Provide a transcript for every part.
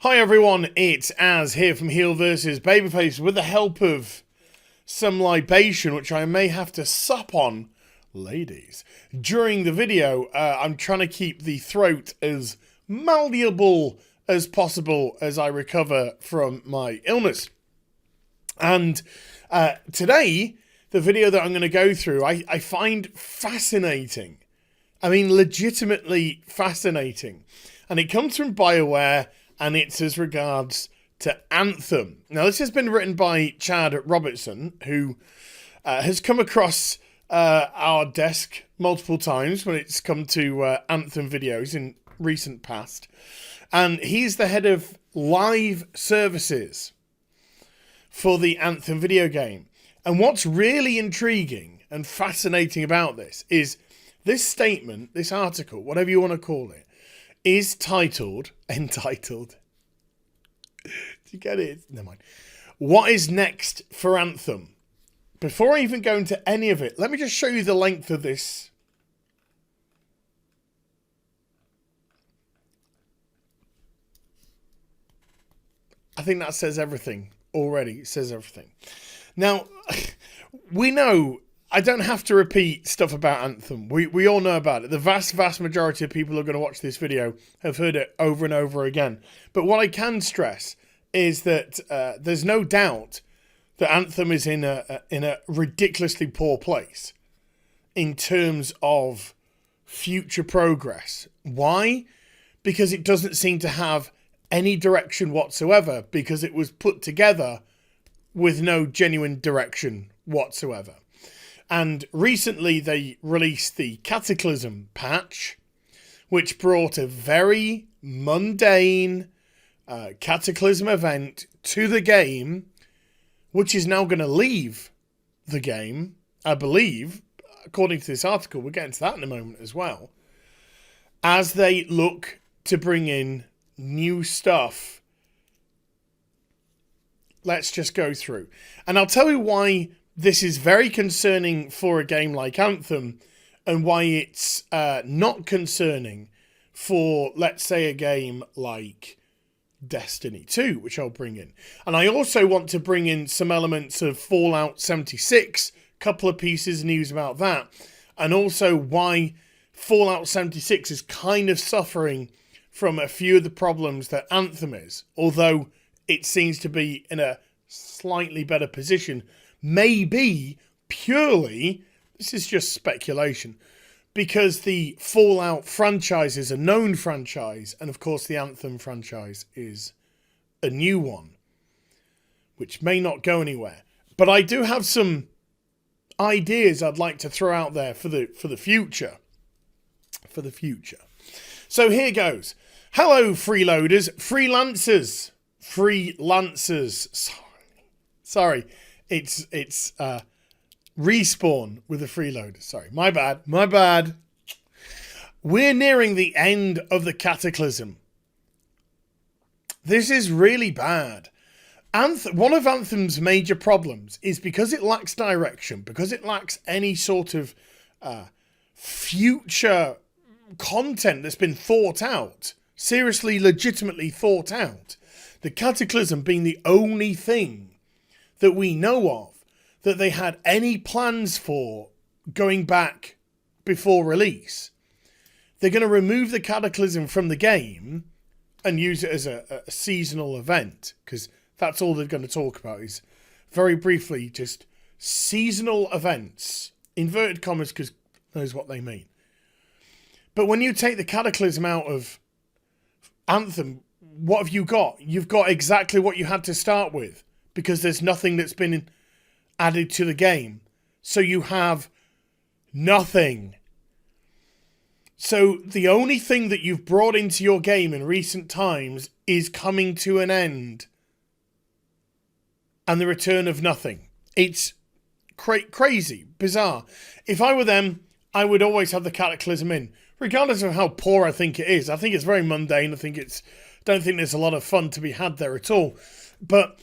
Hi everyone, it's Az here from HeelvsBabyface with the help of some libation which I may have to sup on, ladies. During the video, I'm trying to keep the throat as malleable as possible as I recover from my illness. And today, the video that I'm going to go through, I find fascinating. I mean, legitimately fascinating. And it comes from BioWare, and it's as regards to Anthem. Now, this has been written by Chad Robertson, who has come across our desk multiple times when it's come to Anthem videos in recent past. And he's the head of live services for the Anthem video game. And what's really intriguing and fascinating about this is this statement, this article, whatever you want to call it, is entitled, do you get it? Never mind. What is next for Anthem? Before I even go into any of it, let me just show you the length of this. I think that says everything already. It says everything. Now, we know, I don't have to repeat stuff about Anthem. We all know about it. The vast majority of people who are going to watch this video have heard it over and over again. But what I can stress is that there's no doubt that Anthem is in a ridiculously poor place in terms of future progress. Why? Because it doesn't seem to have any direction whatsoever, because it was put together with no genuine direction whatsoever. And recently they released the Cataclysm patch, which brought a very mundane Cataclysm event to the game, which is now going to leave the game, I believe, according to this article. We'll get into that in a moment as well, as they look to bring in new stuff. Let's just go through. And I'll tell you why this is very concerning for a game like Anthem, and why it's not concerning for, let's say, a game like Destiny 2, which I'll bring in. And I also want to bring in some elements of Fallout 76, a couple of pieces of news about that, and also why Fallout 76 is kind of suffering from a few of the problems that Anthem is, although it seems to be in a slightly better position. Maybe purely, this is just speculation, because the Fallout franchise is a known franchise, and of course the Anthem franchise is a new one, which may not go anywhere. But I do have some ideas I'd like to throw out there for the future. For the future. So here goes. Hello, freeloaders, freelancers. Sorry. It's Respawn with a freeloader. Sorry, my bad. We're nearing the end of the Cataclysm. This is really bad. One of Anthem's major problems is because it lacks direction, because it lacks any sort of future content that's been thought out, seriously, legitimately thought out. The Cataclysm being the only thing that we know of that they had any plans for going back before release. They're going to remove the Cataclysm from the game and use it as a seasonal event, because that's all they're going to talk about, is very briefly just seasonal events, inverted commas, because knows what they mean. But when you take the Cataclysm out of Anthem, what have you got? You've got exactly what you had to start with, because there's nothing that's been added to the game. So you have nothing. So the only thing that you've brought into your game in recent times is coming to an end. And the return of nothing. It's crazy, bizarre. If I were them, I would always have the Cataclysm in, regardless of how poor I think it is. I think it's very mundane. Don't think there's a lot of fun to be had there at all. But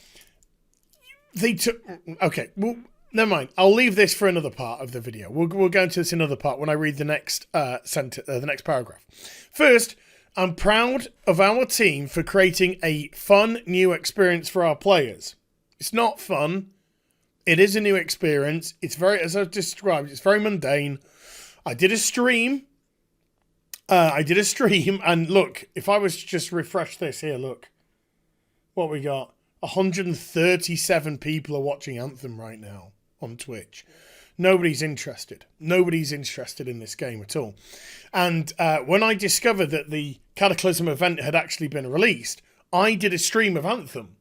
they took... Okay, well, never mind. I'll leave this for another part of the video. We'll go into this in another part when I read the next the next paragraph. First, I'm proud of our team for creating a fun new experience for our players. It's not fun. It is a new experience. It's very, as I've described, it's very mundane. I did a stream. And look, if I was to just refresh this here, look what we got. 137 people are watching Anthem right now on Twitch. Nobody's interested. Nobody's interested in this game at all. And when I discovered that the Cataclysm event had actually been released, I did a stream of Anthem.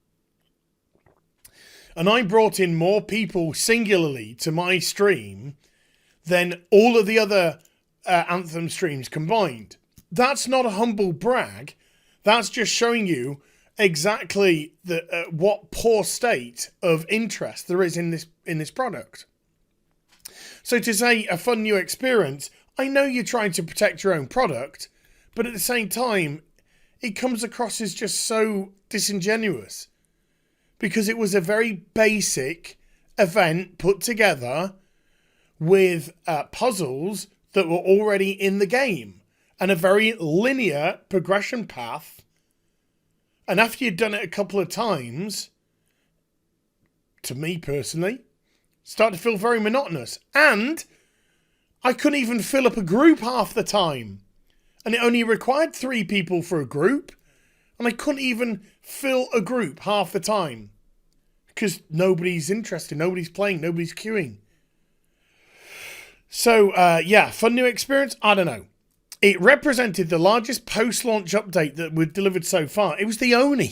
And I brought in more people singularly to my stream than all of the other Anthem streams combined. That's not a humble brag. That's just showing you exactly what poor state of interest there is in this product. So to say a fun new experience, I know you're trying to protect your own product, but at the same time, it comes across as just so disingenuous. Because it was a very basic event put together with puzzles that were already in the game. And a very linear progression path. And after you'd done it a couple of times, to me personally, started to feel very monotonous. And I couldn't even fill up a group half the time. And it only required 3 people for a group. And I couldn't even fill a group half the time. Because nobody's interested, nobody's playing, nobody's queuing. So, yeah, fun new experience? I don't know. It represented the largest post-launch update that we've delivered so far. It was the only.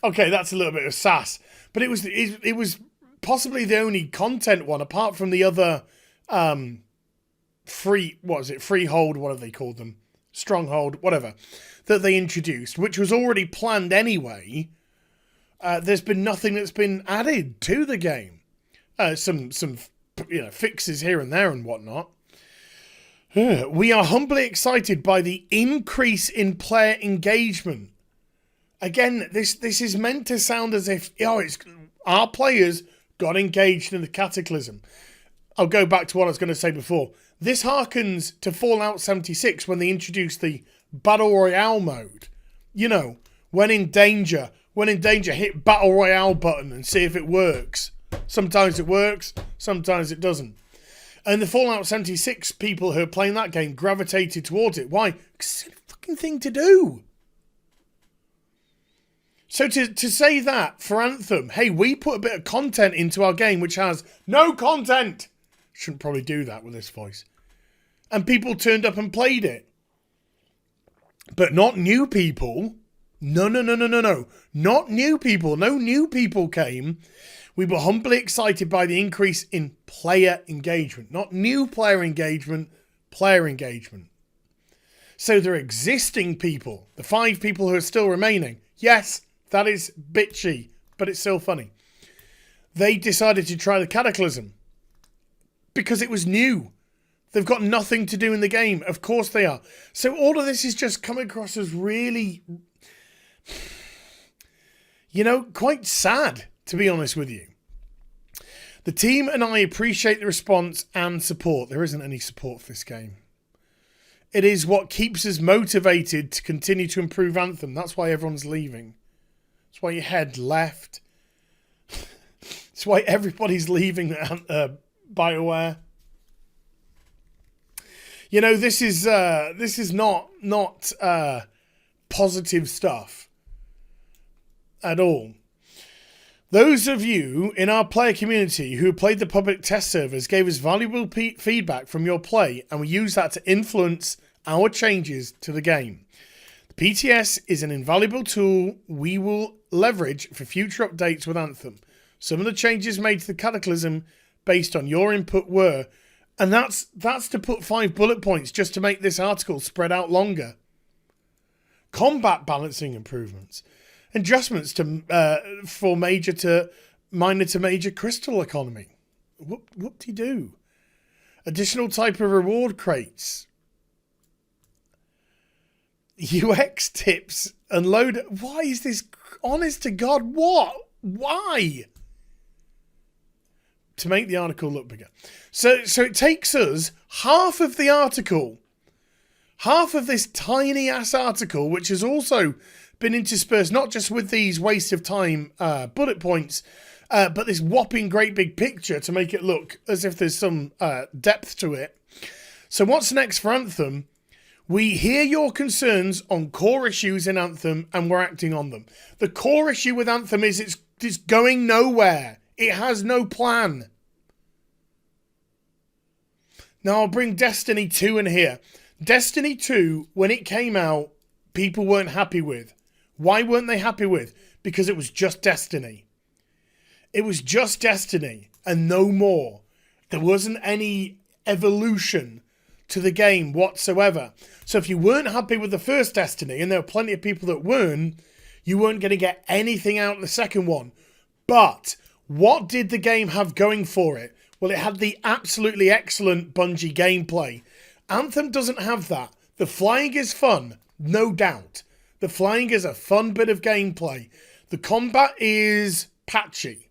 Okay, that's a little bit of sass. But it was possibly the only content one, apart from the other freehold, what have they called them? Stronghold, whatever, that they introduced, which was already planned anyway. There's been nothing that's been added to the game. Some fixes here and there and whatnot. We are humbly excited by the increase in player engagement. Again, this is meant to sound as if it's our players got engaged in the Cataclysm. I'll go back to what I was going to say before. This harkens to Fallout 76 when they introduced the Battle Royale mode. You know, when in danger, hit Battle Royale button and see if it works. Sometimes it works, sometimes it doesn't. And the Fallout 76 people who are playing that game gravitated towards it. Why? Because it's a fucking thing to do. So to say that for Anthem, hey, we put a bit of content into our game which has no content. Shouldn't probably do that with this voice. And people turned up and played it. But not new people. No. Not new people. No new people came. We were humbly excited by the increase in player engagement. Not new player engagement, player engagement. So there are existing people, the 5 people who are still remaining. Yes, that is bitchy, but it's still funny. They decided to try the Cataclysm because it was new. They've got nothing to do in the game. Of course they are. So all of this is just coming across as really, quite sad, to be honest with you. The team and I appreciate the response and support. There isn't any support for this game. It is what keeps us motivated to continue to improve Anthem. That's why everyone's leaving. That's why your head left. That's why everybody's leaving BioWare. You know, this is not positive stuff at all. Those of you in our player community who played the public test servers gave us valuable feedback from your play, and we use that to influence our changes to the game. The PTS is an invaluable tool we will leverage for future updates with Anthem. Some of the changes made to the Cataclysm based on your input were, and that's to put 5 bullet points just to make this article spread out longer. Combat balancing improvements. Adjustments for minor to major crystal economy. Whoop-de-doo. Additional type of reward crates. UX tips and load. Why is this? Honest to God, what? Why? To make the article look bigger. So it takes us half of the article half of this tiny ass article, which has also been interspersed not just with these waste of time bullet points, but this whopping great big picture to make it look as if there's some depth to it. So what's next for Anthem? We hear your concerns on core issues in Anthem and we're acting on them. The core issue with Anthem is it's going nowhere. It has no plan. Now I'll bring Destiny 2 in here. Destiny 2, when it came out, people weren't happy with. Why weren't they happy with? Because it was just Destiny. It was just Destiny and no more. There wasn't any evolution to the game whatsoever. So if you weren't happy with the first Destiny, and there were plenty of people that weren't, you weren't going to get anything out of the second one. But what did the game have going for it? Well, it had the absolutely excellent Bungie gameplay. Anthem doesn't have that. The flying is fun, no doubt. The flying is a fun bit of gameplay. The combat is patchy.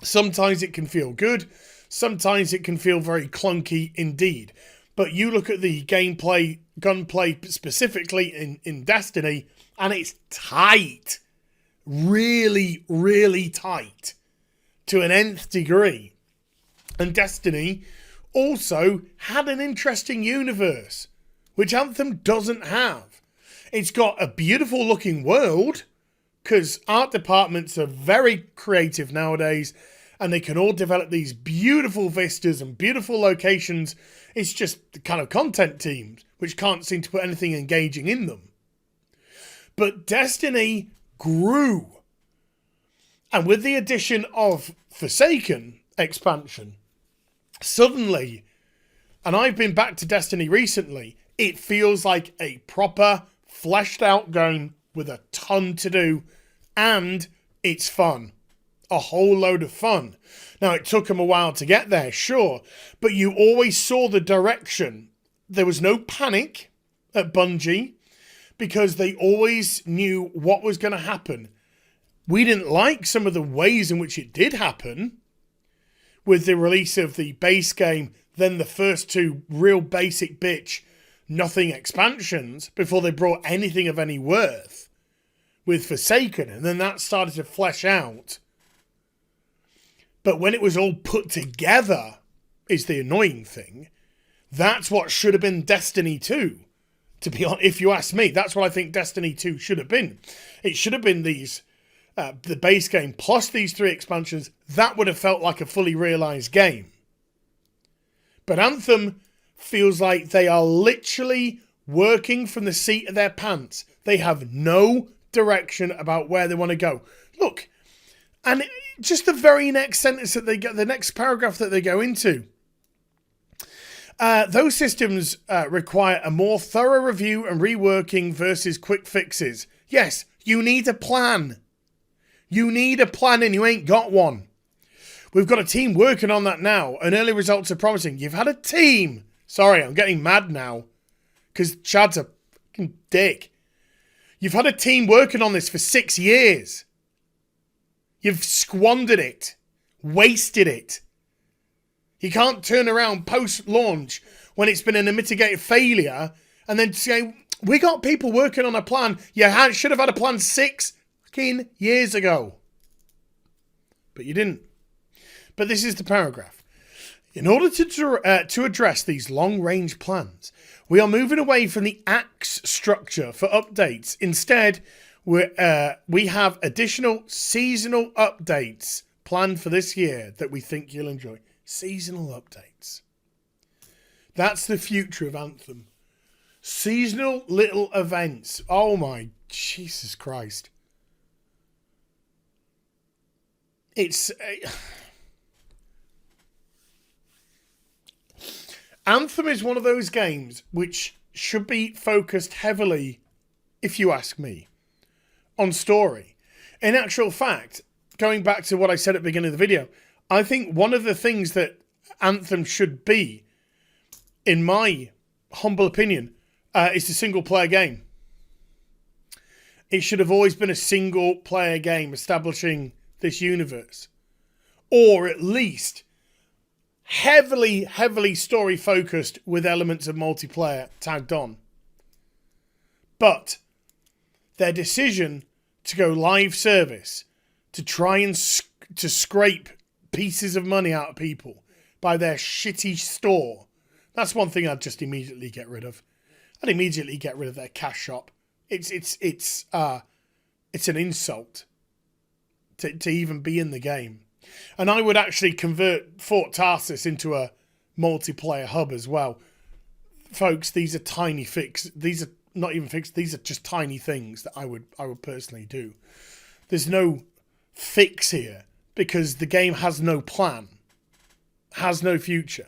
Sometimes it can feel good. Sometimes it can feel very clunky indeed. But you look at the gameplay, gunplay specifically in Destiny, and it's tight. Really, really tight. To an nth degree. And Destiny also had an interesting universe, which Anthem doesn't have. It's got a beautiful looking world, because art departments are very creative nowadays, and they can all develop these beautiful vistas and beautiful locations. It's just the kind of content teams, which can't seem to put anything engaging in them. But Destiny grew. And with the addition of Forsaken expansion, suddenly, and I've been back to Destiny recently, it feels like a proper, fleshed out game with a ton to do, and it's fun. A whole load of fun. Now, it took them a while to get there, sure, but you always saw the direction. There was no panic at Bungie because they always knew what was going to happen. We didn't like some of the ways in which it did happen with the release of the base game, then the first two real basic bitch nothing expansions before they brought anything of any worth with Forsaken, and then that started to flesh out. But when it was all put together is the annoying thing. That's what should have been Destiny 2. To be honest, if you ask me, that's what I think Destiny 2 should have been. It should have been these, the base game plus these 3 expansions. That would have felt like a fully realised game. But Anthem feels like they are literally working from the seat of their pants. They have no direction about where they want to go. Look, and just the very next sentence that they get, the next paragraph that they go into. Those systems require a more thorough review and reworking versus quick fixes. Yes, you need a plan. You need a plan and you ain't got one. We've got a team working on that now and early results are promising. You've had a team. Sorry, I'm getting mad now because Chad's a fucking dick. You've had a team working on this for 6 years. You've squandered it, wasted it. You can't turn around post-launch when it's been a mitigated failure and then say, we got people working on a plan. You should have had a plan 6 fucking years ago. But you didn't. But this is the paragraph. In order to address these long-range plans, we are moving away from the axe structure for updates. Instead, we have additional seasonal updates planned for this year that we think you'll enjoy. Seasonal updates. That's the future of Anthem. Seasonal little events. Oh my Jesus Christ. It's... Anthem is one of those games which should be focused heavily, if you ask me, on story. In actual fact, going back to what I said at the beginning of the video, I think one of the things that Anthem should be, in my humble opinion, is a single-player game. It should have always been a single-player game establishing this universe. Or at least heavily story focused with elements of multiplayer tagged on. But their decision to go live service, to try and to scrape pieces of money out of people by their shitty store, that's one thing I'd just immediately get rid of. I'd immediately get rid of their cash shop. It's an insult to even be in the game. And I would actually convert Fort Tarsus into a multiplayer hub as well. Folks, these are tiny fixes. These are not even fixed. These are just tiny things that I would personally do. There's no fix here because the game has no plan, has no future.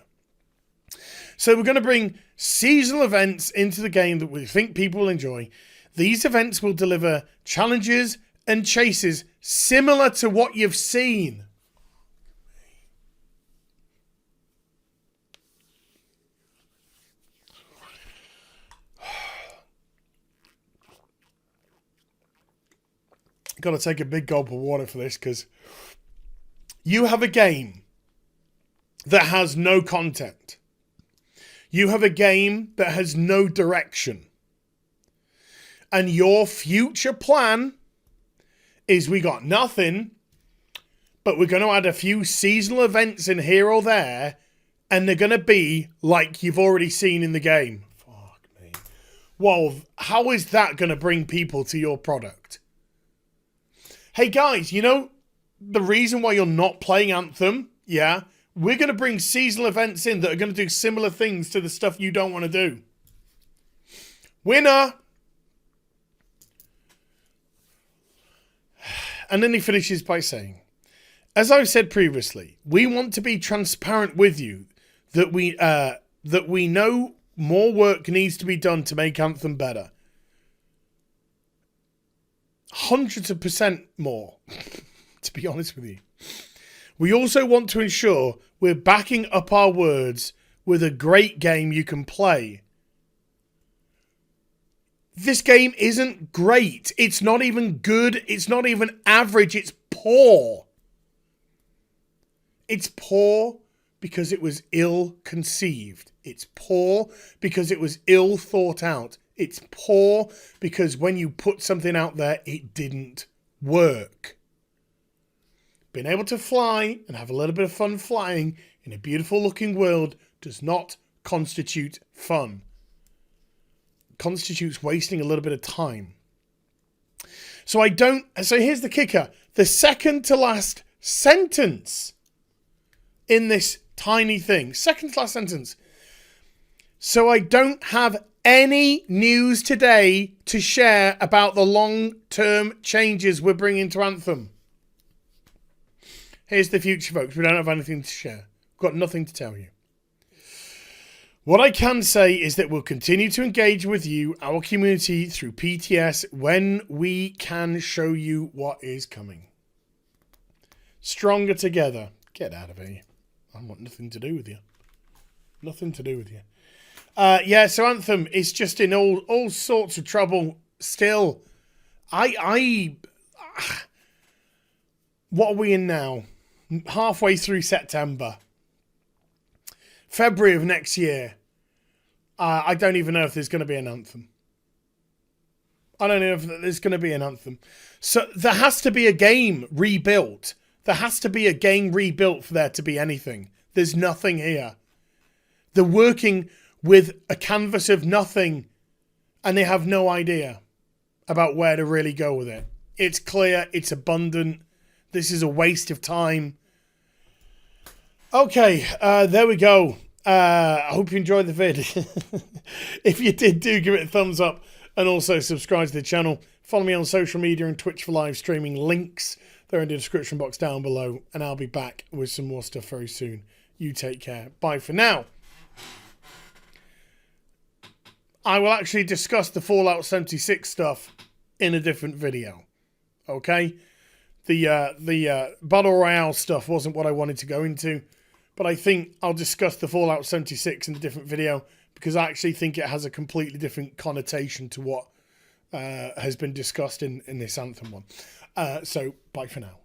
So we're going to bring seasonal events into the game that we think people will enjoy. These events will deliver challenges and chases similar to what you've seen. Got to take a big gulp of water for this because you have a game that has no content. You have a game that has no direction. And your future plan is we got nothing, but we're going to add a few seasonal events in here or there, and they're going to be like you've already seen in the game. Fuck me. Well, how is that going to bring people to your product? Hey guys, you know the reason why you're not playing Anthem? Yeah, we're going to bring seasonal events in that are going to do similar things to the stuff you don't want to do. Winner! And then he finishes by saying, as I've said previously, we want to be transparent with you that we know more work needs to be done to make Anthem better. Hundreds of % more, to be honest with you. We also want to ensure we're backing up our words with a great game you can play. This game isn't great. It's not even good. It's not even average. It's poor. It's poor because it was ill-conceived. It's poor because it was ill thought out. It's poor because when you put something out there, it didn't work. Being able to fly and have a little bit of fun flying in a beautiful looking world does not constitute fun. It constitutes wasting a little bit of time. So here's the kicker. The second to last sentence in this tiny thing. Second to last sentence. So I don't have any news today to share about the long-term changes we're bringing to Anthem. Here's the future, folks. We don't have anything to share. We've got nothing to tell you. What I can say is that we'll continue to engage with you, our community, through PTS when we can show you what is coming. Stronger together. Get out of here. I want nothing to do with you. Nothing to do with you. Yeah, so Anthem is just in all sorts of trouble still. What are we in now? Halfway through September. February of next year. I don't even know if there's going to be an Anthem. I don't know if there's going to be an Anthem. So there has to be a game rebuilt. There has to be a game rebuilt for there to be anything. There's nothing here. They're working with a canvas of nothing, and they have no idea about where to really go with it. It's clear, it's abundant. This is a waste of time. Okay, there we go. I hope you enjoyed the vid. If you did, do give it a thumbs up, and also subscribe to the channel. Follow me on social media and Twitch for live streaming. Links, they're in the description box down below, and I'll be back with some more stuff very soon. You take care. Bye for now. I will actually discuss the Fallout 76 stuff in a different video. Okay? The Battle Royale stuff wasn't what I wanted to go into, but I think I'll discuss the Fallout 76 in a different video because I actually think it has a completely different connotation to what has been discussed in this Anthem one. So, bye for now.